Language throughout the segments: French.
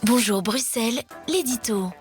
Bonjour Bruxelles, l'édito.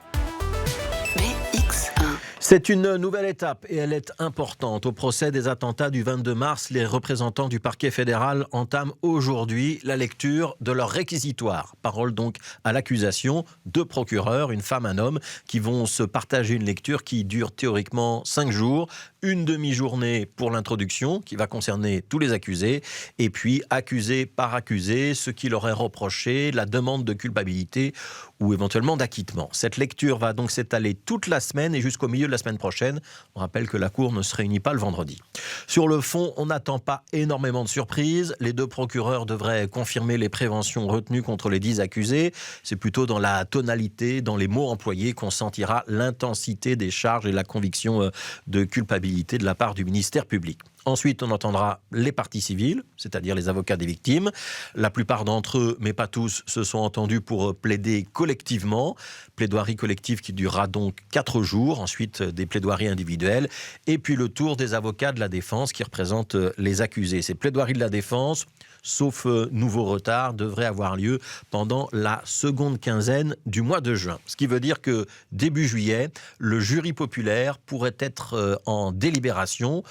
C'est une nouvelle étape et elle est importante. Au procès des attentats du 22 mars, les représentants du parquet fédéral entament aujourd'hui la lecture de leur réquisitoire. Parole donc à l'accusation, 2 procureurs, une femme, un homme, qui vont se partager une lecture qui dure théoriquement 5 jours, une demi-journée pour l'introduction qui va concerner tous les accusés et puis accusé par accusé, ce qui leur est reproché, la demande de culpabilité ou éventuellement d'acquittement. Cette lecture va donc s'étaler toute la semaine et jusqu'au milieu de la semaine prochaine. On rappelle que la Cour ne se réunit pas le vendredi. Sur le fond, on n'attend pas énormément de surprises. Les 2 procureurs devraient confirmer les préventions retenues contre les 10 accusés. C'est plutôt dans la tonalité, dans les mots employés qu'on sentira l'intensité des charges et la conviction de culpabilité de la part du ministère public. Ensuite, on entendra les parties civiles, c'est-à-dire les avocats des victimes. La plupart d'entre eux, mais pas tous, se sont entendus pour plaider collectivement. Plaidoirie collective qui durera donc 4 jours. Ensuite, des plaidoiries individuelles. Et puis le tour des avocats de la défense qui représentent les accusés. Ces plaidoiries de la défense, sauf nouveau retard, devraient avoir lieu pendant la seconde quinzaine du mois de juin. Ce qui veut dire que début juillet, le jury populaire pourrait être en délibération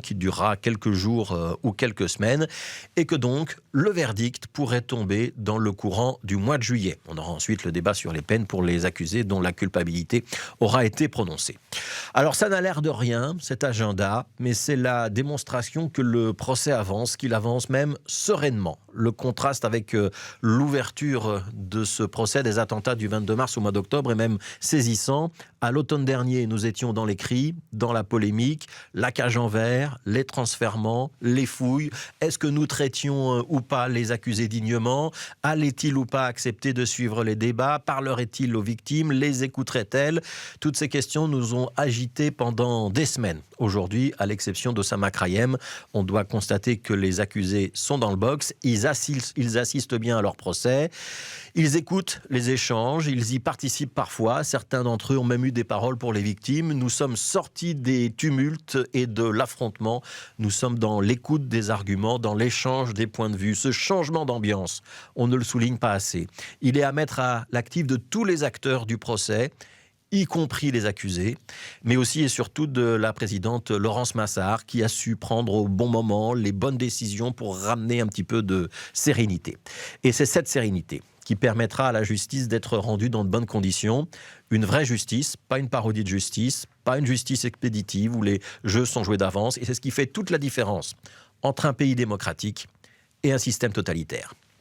qui durera quelques jours ou quelques semaines, et que donc le verdict pourrait tomber dans le courant du mois de juillet. On aura ensuite le débat sur les peines pour les accusés dont la culpabilité aura été prononcée. Alors ça n'a l'air de rien, cet agenda, mais c'est la démonstration que le procès avance, qu'il avance même sereinement. Le contraste avec l'ouverture de ce procès des attentats du 22 mars au mois d'octobre est même saisissant. À l'automne dernier, nous étions dans les cris, dans la polémique, la cage en verre, les transfèrements, les fouilles. Est-ce que nous traitions ou pas les accusés dignement? Allaient-ils ou pas accepter de suivre les débats? Parleraient-ils aux victimes? Les écouteraient-elles? Toutes ces questions nous ont agités pendant des semaines. Aujourd'hui, à l'exception d'Oussama Krayem, on doit constater que les accusés sont dans le box. Ils assistent bien à leur procès. Ils écoutent les échanges, ils y participent parfois. Certains d'entre eux ont même eu des paroles pour les victimes. Nous sommes sortis des tumultes et de l'affrontement. Nous sommes dans l'écoute des arguments, dans l'échange des points de vue. Ce changement d'ambiance, on ne le souligne pas assez. Il est à mettre à l'actif de tous les acteurs du procès, y compris les accusés, mais aussi et surtout de la présidente Laurence Massart, qui a su prendre au bon moment les bonnes décisions pour ramener un petit peu de sérénité. Et c'est cette sérénité qui permettra à la justice d'être rendue dans de bonnes conditions. Une vraie justice, pas une parodie de justice, pas une justice expéditive où les jeux sont joués d'avance. Et c'est ce qui fait toute la différence entre un pays démocratique et un système totalitaire.